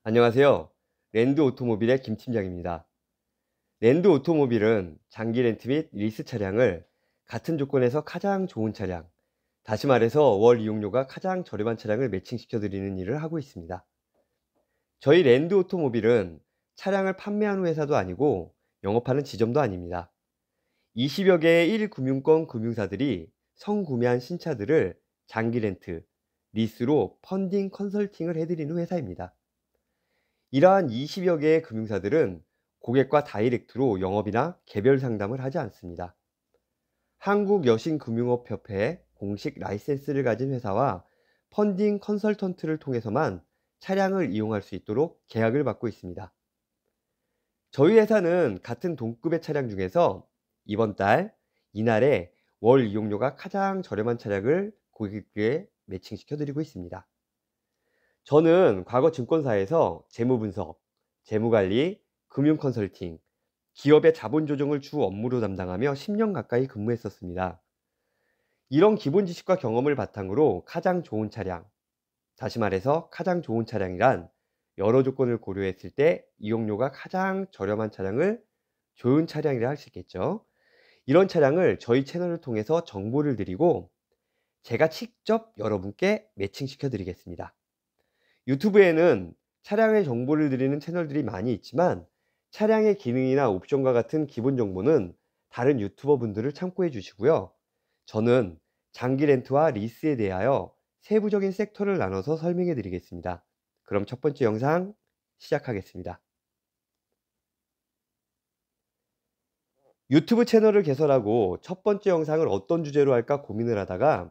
안녕하세요. 랜드 오토모빌의 김 팀장입니다. 랜드 오토모빌은 장기 렌트 및 리스 차량을 같은 조건에서 가장 좋은 차량, 다시 말해서 월 이용료가 가장 저렴한 차량을 매칭시켜 드리는 일을 하고 있습니다. 저희 랜드 오토모빌은 차량을 판매하는 회사도 아니고 영업하는 지점도 아닙니다. 20여 개의 1금융권 금융사들이 성구매한 신차들을 장기 렌트, 리스로 펀딩 컨설팅을 해드리는 회사입니다. 이러한 20여 개의 금융사들은 고객과 다이렉트로 영업이나 개별 상담을 하지 않습니다. 한국여신금융업협회 공식 라이센스를 가진 회사와 펀딩 컨설턴트를 통해서만 차량을 이용할 수 있도록 계약을 받고 있습니다. 저희 회사는 같은 동급의 차량 중에서 이번 달, 이날에 월 이용료가 가장 저렴한 차량을 고객에게 매칭시켜 드리고 있습니다. 저는 과거 증권사에서 재무분석, 재무관리, 금융 컨설팅, 기업의 자본 조정을 주 업무로 담당하며 10년 가까이 근무했었습니다. 이런 기본 지식과 경험을 바탕으로 가장 좋은 차량, 다시 말해서 가장 좋은 차량이란 여러 조건을 고려했을 때 이용료가 가장 저렴한 차량을 좋은 차량이라 할 수 있겠죠. 이런 차량을 저희 채널을 통해서 정보를 드리고 제가 직접 여러분께 매칭시켜 드리겠습니다. 유튜브에는 차량의 정보를 드리는 채널들이 많이 있지만 차량의 기능이나 옵션과 같은 기본 정보는 다른 유튜버 분들을 참고해 주시고요. 저는 장기 렌트와 리스에 대하여 세부적인 섹터를 나눠서 설명해 드리겠습니다. 그럼 첫 번째 영상 시작하겠습니다. 유튜브 채널을 개설하고 첫 번째 영상을 어떤 주제로 할까 고민을 하다가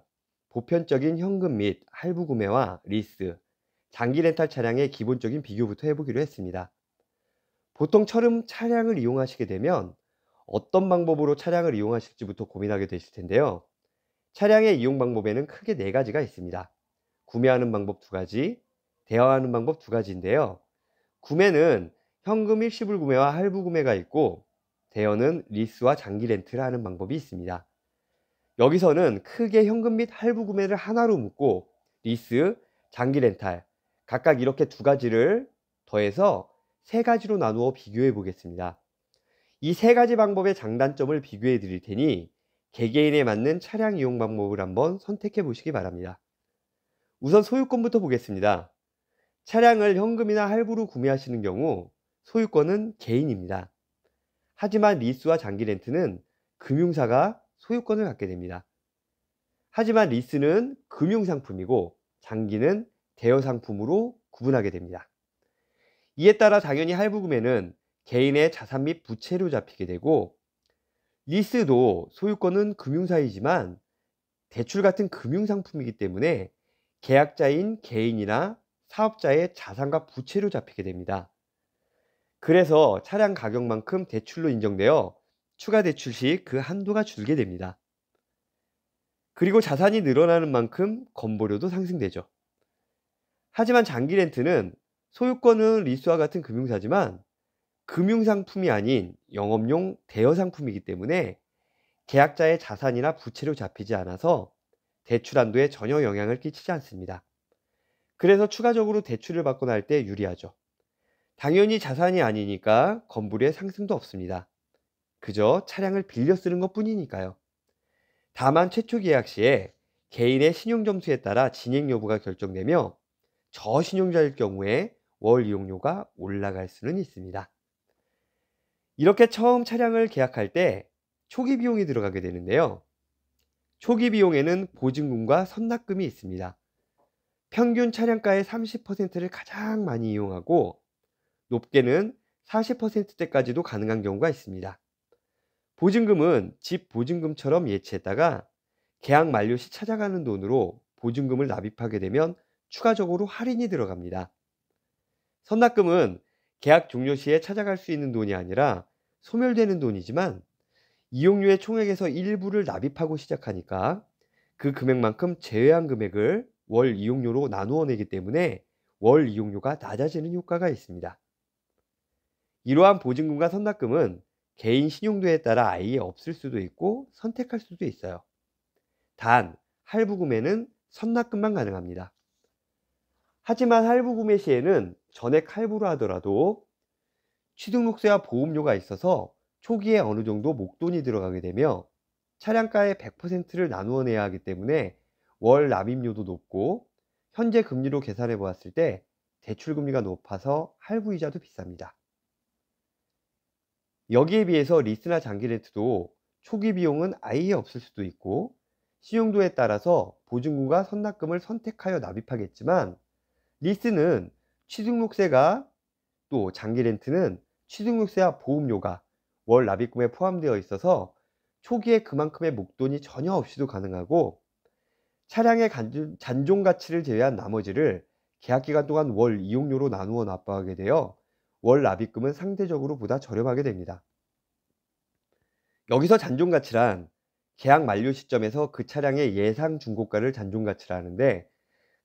보편적인 현금 및 할부 구매와 리스, 장기 렌탈 차량의 기본적인 비교부터 해보기로 했습니다. 보통 처음 차량을 이용하시게 되면 어떤 방법으로 차량을 이용하실지부터 고민하게 되실 텐데요. 차량의 이용 방법에는 크게 네 가지가 있습니다. 구매하는 방법 두 가지, 대여하는 방법 두 가지인데요. 구매는 현금 일시불 구매와 할부 구매가 있고, 대여는 리스와 장기 렌트를 하는 방법이 있습니다. 여기서는 크게 현금 및 할부 구매를 하나로 묶고 리스, 장기 렌탈 각각 이렇게 두 가지를 더해서 세 가지로 나누어 비교해 보겠습니다. 이 세 가지 방법의 장단점을 비교해 드릴 테니 개개인에 맞는 차량 이용 방법을 한번 선택해 보시기 바랍니다. 우선 소유권부터 보겠습니다. 차량을 현금이나 할부로 구매하시는 경우 소유권은 개인입니다. 하지만 리스와 장기 렌트는 금융사가 소유권을 갖게 됩니다. 하지만 리스는 금융상품이고 장기는 대여상품으로 구분하게 됩니다. 이에 따라 당연히 할부금에는 개인의 자산 및 부채로 잡히게 되고, 리스도 소유권은 금융사이지만 대출 같은 금융상품이기 때문에 계약자인 개인이나 사업자의 자산과 부채로 잡히게 됩니다. 그래서 차량 가격만큼 대출로 인정되어 추가 대출 시 그 한도가 줄게 됩니다. 그리고 자산이 늘어나는 만큼 건보료도 상승되죠. 하지만 장기 렌트는 소유권은 리스와 같은 금융사지만 금융상품이 아닌 영업용 대여상품이기 때문에 계약자의 자산이나 부채로 잡히지 않아서 대출 한도에 전혀 영향을 끼치지 않습니다. 그래서 추가적으로 대출을 받거나 할 때 유리하죠. 당연히 자산이 아니니까 건보료의 상승도 없습니다. 그저 차량을 빌려 쓰는 것 뿐이니까요. 다만 최초 계약 시에 개인의 신용점수에 따라 진행 여부가 결정되며 저신용자일 경우에 월 이용료가 올라갈 수는 있습니다. 이렇게 처음 차량을 계약할 때 초기 비용이 들어가게 되는데요. 초기 비용에는 보증금과 선납금이 있습니다. 평균 차량가의 30%를 가장 많이 이용하고 높게는 40%대까지도 가능한 경우가 있습니다. 보증금은 집 보증금처럼 예치했다가 계약 만료 시 찾아가는 돈으로 보증금을 납입하게 되면 추가적으로 할인이 들어갑니다. 선납금은 계약 종료 시에 찾아갈 수 있는 돈이 아니라 소멸되는 돈이지만 이용료의 총액에서 일부를 납입하고 시작하니까 그 금액만큼 제외한 금액을 월 이용료로 나누어 내기 때문에 월 이용료가 낮아지는 효과가 있습니다. 이러한 보증금과 선납금은 개인 신용도에 따라 아예 없을 수도 있고 선택할 수도 있어요. 단, 할부 구매는 선납금만 가능합니다. 하지만 할부 구매 시에는 전액 할부로 하더라도 취등록세와 보험료가 있어서 초기에 어느 정도 목돈이 들어가게 되며 차량가의 100%를 나누어 내야 하기 때문에 월 납입료도 높고 현재 금리로 계산해 보았을 때 대출금리가 높아서 할부이자도 비쌉니다. 여기에 비해서 리스나 장기 렌트도 초기 비용은 아예 없을 수도 있고 신용도에 따라서 보증금과 선납금을 선택하여 납입하겠지만 리스는 취등록세가 또 장기 렌트는 취등록세와 보험료가 월 납입금에 포함되어 있어서 초기에 그만큼의 목돈이 전혀 없이도 가능하고 차량의 잔존 가치를 제외한 나머지를 계약기간 동안 월 이용료로 나누어 납부하게 되어 월 납입금은 상대적으로 보다 저렴하게 됩니다. 여기서 잔존 가치란 계약 만료 시점에서 그 차량의 예상 중고가를 잔존 가치라 하는데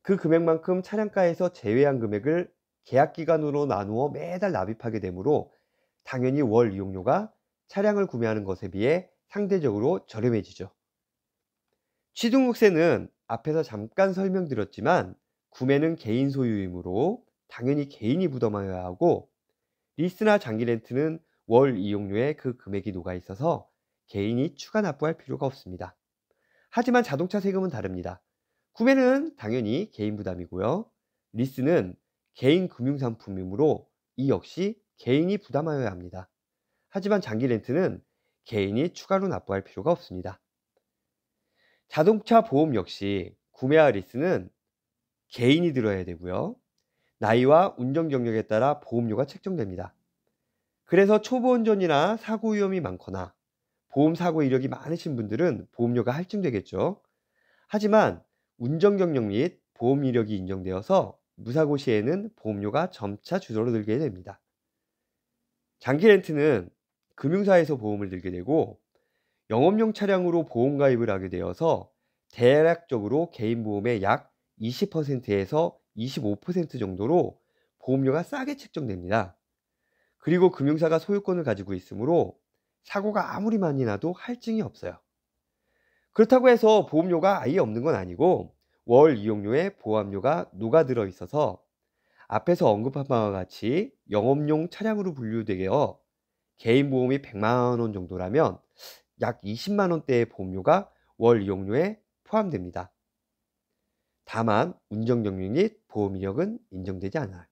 그 금액만큼 차량가에서 제외한 금액을 계약 기간으로 나누어 매달 납입하게 되므로 당연히 월 이용료가 차량을 구매하는 것에 비해 상대적으로 저렴해지죠. 취등록세는 앞에서 잠깐 설명드렸지만 구매는 개인 소유이므로 당연히 개인이 부담해야 하고 리스나 장기 렌트는 월 이용료에 그 금액이 녹아 있어서 개인이 추가 납부할 필요가 없습니다. 하지만 자동차 세금은 다릅니다. 구매는 당연히 개인 부담이고요. 리스는 개인 금융상품이므로 이 역시 개인이 부담하여야 합니다. 하지만 장기 렌트는 개인이 추가로 납부할 필요가 없습니다. 자동차 보험 역시 구매와 리스는 개인이 들어야 되고요. 나이와 운전 경력에 따라 보험료가 책정됩니다. 그래서 초보 운전이나 사고 위험이 많거나 보험 사고 이력이 많으신 분들은 보험료가 할증되겠죠. 하지만 운전 경력 및 보험 이력이 인정되어서 무사고 시에는 보험료가 점차 줄어들게 됩니다. 장기 렌트는 금융사에서 보험을 들게 되고 영업용 차량으로 보험 가입을 하게 되어서 대략적으로 개인 보험의 약 20%에서 25% 정도로 보험료가 싸게 책정됩니다. 그리고 금융사가 소유권을 가지고 있으므로 사고가 아무리 많이 나도 할증이 없어요. 그렇다고 해서 보험료가 아예 없는 건 아니고 월 이용료에 보험료가 녹아들어 있어서 앞에서 언급한 바와 같이 영업용 차량으로 분류되어 개인 보험이 100만 원 정도라면 약 20만 원대의 보험료가 월 이용료에 포함됩니다. 다만 운전 경력 및 보험 이력은 인정되지 않아요.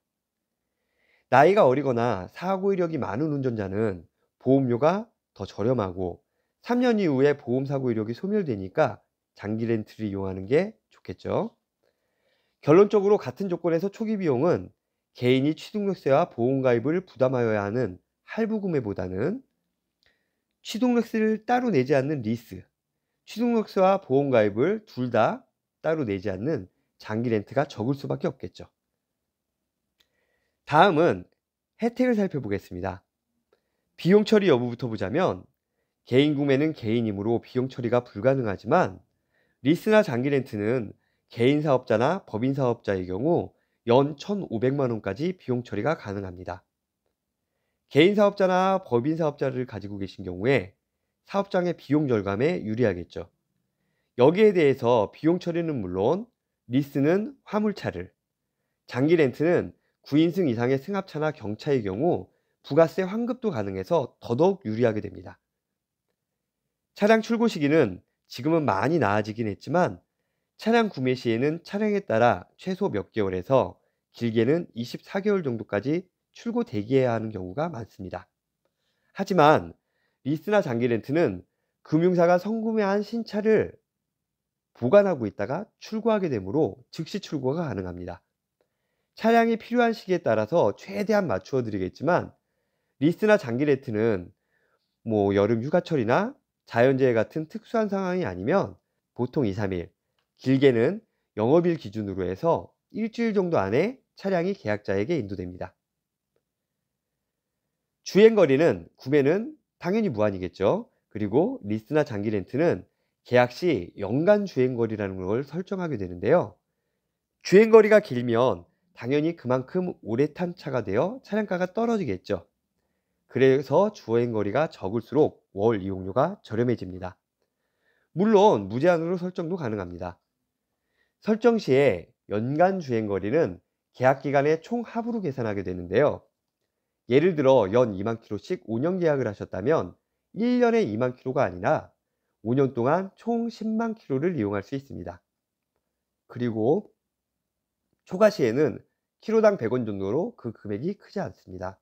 나이가 어리거나 사고 이력이 많은 운전자는 보험료가 더 저렴하고 3년 이후에 보험 사고 이력이 소멸되니까 장기 렌트를 이용하는 게 좋겠죠. 결론적으로 같은 조건에서 초기 비용은 개인이 취등록세와 보험 가입을 부담하여야 하는 할부 구매보다는 취등록세를 따로 내지 않는 리스, 취등록세와 보험 가입을 둘 다 따로 내지 않는 장기 렌트가 적을 수밖에 없겠죠. 다음은 혜택을 살펴보겠습니다. 비용 처리 여부부터 보자면 개인 구매는 개인이므로 비용 처리가 불가능하지만 리스나 장기 렌트는 개인 사업자나 법인 사업자의 경우 연 1,500만 원까지 비용 처리가 가능합니다. 개인 사업자나 법인 사업자를 가지고 계신 경우에 사업장의 비용 절감에 유리하겠죠. 여기에 대해서 비용 처리는 물론 리스는 화물차를, 장기 렌트는 9인승 이상의 승합차나 경차의 경우 부가세 환급도 가능해서 더더욱 유리하게 됩니다. 차량 출고 시기는 지금은 많이 나아지긴 했지만 차량 구매 시에는 차량에 따라 최소 몇 개월에서 길게는 24개월 정도까지 출고 대기해야 하는 경우가 많습니다. 하지만 리스나 장기 렌트는 금융사가 선구매한 신차를 보관하고 있다가 출고하게 되므로 즉시 출고가 가능합니다. 차량이 필요한 시기에 따라서 최대한 맞추어 드리겠지만 리스나 장기 렌트는 여름 휴가철이나 자연재해 같은 특수한 상황이 아니면 보통 2, 3일, 길게는 영업일 기준으로 해서 일주일 정도 안에 차량이 계약자에게 인도됩니다. 주행거리는 구매는 당연히 무한이겠죠. 그리고 리스나 장기 렌트는 계약 시 연간 주행거리라는 걸 설정하게 되는데요. 주행거리가 길면 당연히 그만큼 오래 탄 차가 되어 차량가가 떨어지겠죠. 그래서 주행거리가 적을수록 월 이용료가 저렴해집니다. 물론 무제한으로 설정도 가능합니다. 설정 시에 연간 주행거리는 계약 기간의 총 합으로 계산하게 되는데요. 예를 들어 연 2만 킬로씩 5년 계약을 하셨다면 1년에 2만 킬로가 아니라 5년 동안 총 10만 킬로를 이용할 수 있습니다. 그리고 초과 시에는 킬로당 100원 정도로 그 금액이 크지 않습니다.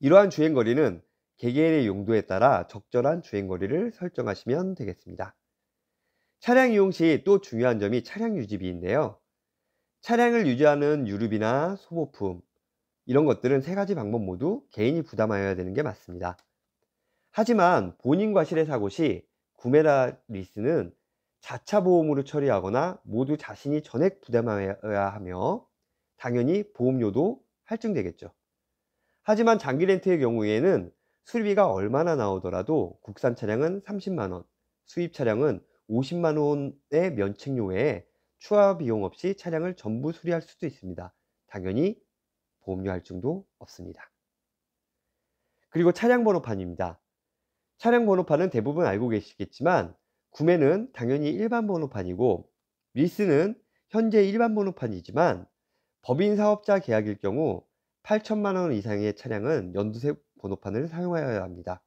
이러한 주행거리는 개개인의 용도에 따라 적절한 주행거리를 설정하시면 되겠습니다. 차량 이용 시 또 중요한 점이 차량 유지비인데요. 차량을 유지하는 유류비나 소모품, 이런 것들은 세 가지 방법 모두 개인이 부담하여야 되는 게 맞습니다. 하지만 본인 과실의 사고 시 구매나 리스는 자차 보험으로 처리하거나 모두 자신이 전액 부담하여야 하며 당연히 보험료도 할증되겠죠. 하지만 장기 렌트의 경우에는 수리비가 얼마나 나오더라도 국산 차량은 30만 원, 수입 차량은 50만 원의 면책료 외에 추가 비용 없이 차량을 전부 수리할 수도 있습니다. 당연히 보험료 할증도 없습니다. 그리고 차량 번호판입니다. 차량 번호판은 대부분 알고 계시겠지만 구매는 당연히 일반 번호판이고 리스는 현재 일반 번호판이지만 법인 사업자 계약일 경우 8천만 원 이상의 차량은 연두색 번호판을 사용하여야 합니다.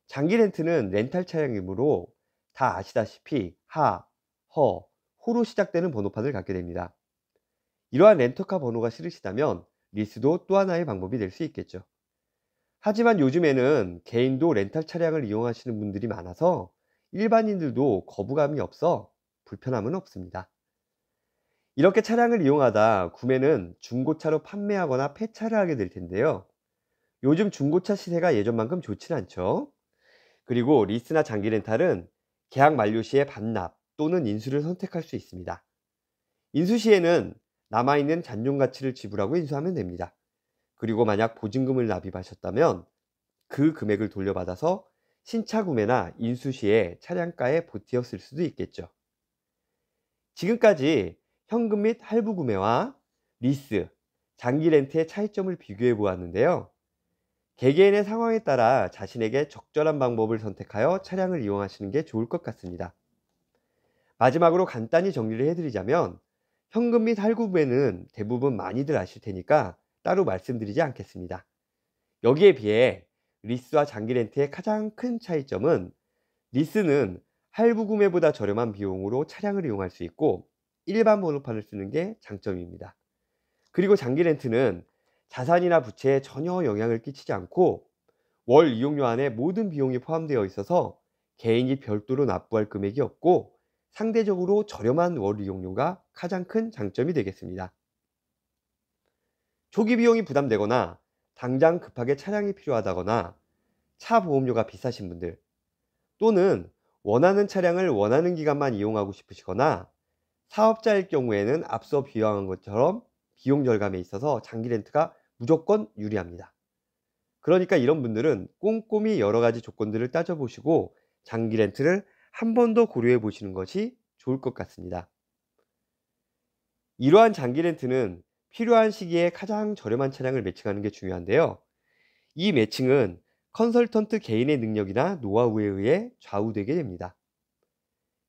장기 렌트는 렌탈 차량이므로 다 아시다시피 하, 허, 호로 시작되는 번호판을 갖게 됩니다. 이러한 렌터카 번호가 싫으시다면 리스도 또 하나의 방법이 될 수 있겠죠. 하지만 요즘에는 개인도 렌탈 차량을 이용하시는 분들이 많아서 일반인들도 거부감이 없어 불편함은 없습니다. 이렇게 차량을 이용하다 구매는 중고차로 판매하거나 폐차를 하게 될 텐데요. 요즘 중고차 시세가 예전만큼 좋진 않죠. 그리고 리스나 장기 렌탈은 계약 만료 시에 반납 또는 인수를 선택할 수 있습니다. 인수 시에는 남아있는 잔존 가치를 지불하고 인수하면 됩니다. 그리고 만약 보증금을 납입하셨다면 그 금액을 돌려받아서 신차 구매나 인수 시에 차량가에 보태어 쓸 수도 있겠죠. 지금까지 현금 및 할부 구매와 리스, 장기 렌트의 차이점을 비교해 보았는데요. 개개인의 상황에 따라 자신에게 적절한 방법을 선택하여 차량을 이용하시는 게 좋을 것 같습니다. 마지막으로 간단히 정리를 해드리자면 현금 및 할부 구매는 대부분 많이들 아실 테니까 따로 말씀드리지 않겠습니다. 여기에 비해 리스와 장기 렌트의 가장 큰 차이점은 리스는 할부 구매보다 저렴한 비용으로 차량을 이용할 수 있고 일반 번호판을 쓰는 게 장점입니다. 그리고 장기 렌트는 자산이나 부채에 전혀 영향을 끼치지 않고 월 이용료 안에 모든 비용이 포함되어 있어서 개인이 별도로 납부할 금액이 없고 상대적으로 저렴한 월 이용료가 가장 큰 장점이 되겠습니다. 초기 비용이 부담되거나 당장 급하게 차량이 필요하다거나 차 보험료가 비싸신 분들 또는 원하는 차량을 원하는 기간만 이용하고 싶으시거나 사업자일 경우에는 앞서 비교한 것처럼 비용 절감에 있어서 장기 렌트가 무조건 유리합니다. 그러니까 이런 분들은 꼼꼼히 여러 가지 조건들을 따져보시고 장기 렌트를 한 번 더 고려해 보시는 것이 좋을 것 같습니다. 이러한 장기 렌트는 필요한 시기에 가장 저렴한 차량을 매칭하는 게 중요한데요. 이 매칭은 컨설턴트 개인의 능력이나 노하우에 의해 좌우되게 됩니다.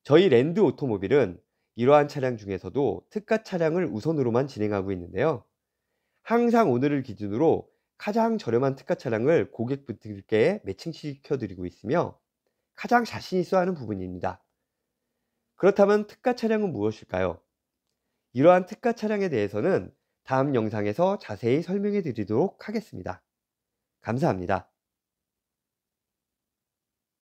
저희 랜드 오토모빌은 이러한 차량 중에서도 특가 차량을 우선으로만 진행하고 있는데요. 항상 오늘을 기준으로 가장 저렴한 특가 차량을 고객분들께 매칭시켜 드리고 있으며 가장 자신 있어 하는 부분입니다. 그렇다면 특가 차량은 무엇일까요? 이러한 특가 차량에 대해서는 다음 영상에서 자세히 설명해 드리도록 하겠습니다. 감사합니다.